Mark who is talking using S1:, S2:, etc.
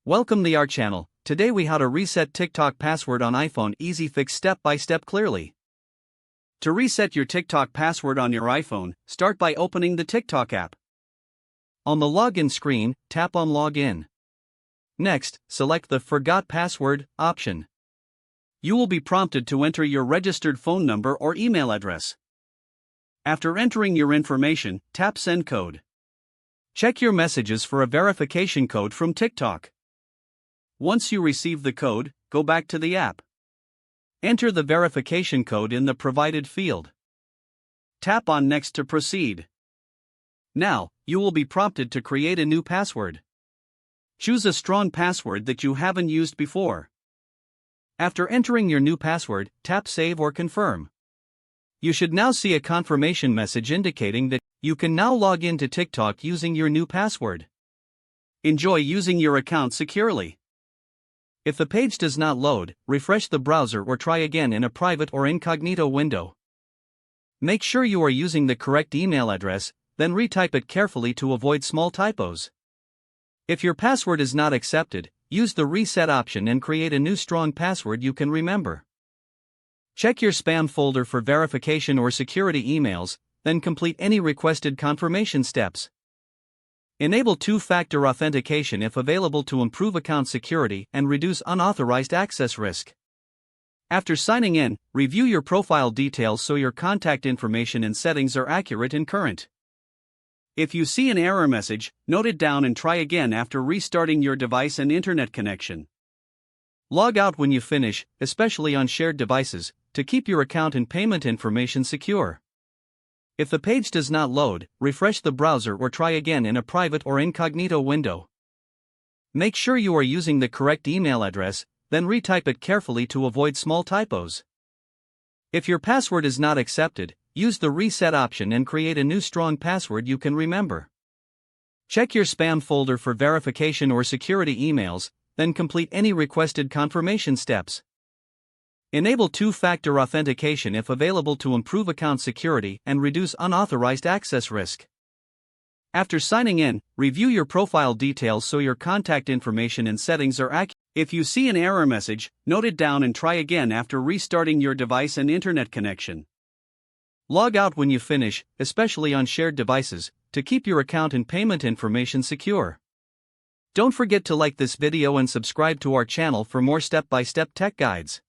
S1: Welcome to our channel. Today we how to reset TikTok password on iPhone. Easy fix step by step clearly. To reset your TikTok password on your iPhone, start by opening the TikTok app. On the login screen, tap on Login. Next, select the Forgot Password option. You will be prompted to enter your registered phone number or email address. After entering your information, tap Send Code. Check your messages for a verification code from TikTok. Once you receive the code, go back to the app. Enter the verification code in the provided field. Tap on Next to proceed. Now, you will be prompted to create a new password. Choose a strong password that you haven't used before. After entering your new password, tap Save or Confirm. You should now see a confirmation message indicating that you can now log into TikTok using your new password. Enjoy using your account securely. If the page does not load, refresh the browser or try again in a private or incognito window. Make sure you are using the correct email address, then retype it carefully to avoid small typos. If your password is not accepted, use the reset option and create a new strong password you can remember. Check your spam folder for verification or security emails, then complete any requested confirmation steps. Enable two-factor authentication if available to improve account security and reduce unauthorized access risk. After signing in, review your profile details so your contact information and settings are accurate and current. If you see an error message, note it down and try again after restarting your device and internet connection. Log out when you finish, especially on shared devices, to keep your account and payment information secure. If the page does not load, refresh the browser or try again in a private or incognito window. Make sure you are using the correct email address, then retype it carefully to avoid small typos. If your password is not accepted, use the reset option and create a new strong password you can remember. Check your spam folder for verification or security emails, then complete any requested confirmation steps. Enable two-factor authentication if available to improve account security and reduce unauthorized access risk. After signing in, review your profile details so your contact information and settings are accurate. If you see an error message, note it down and try again after restarting your device and internet connection. Log out when you finish, especially on shared devices, to keep your account and payment information secure. Don't forget to like this video and subscribe to our channel for more step-by-step tech guides.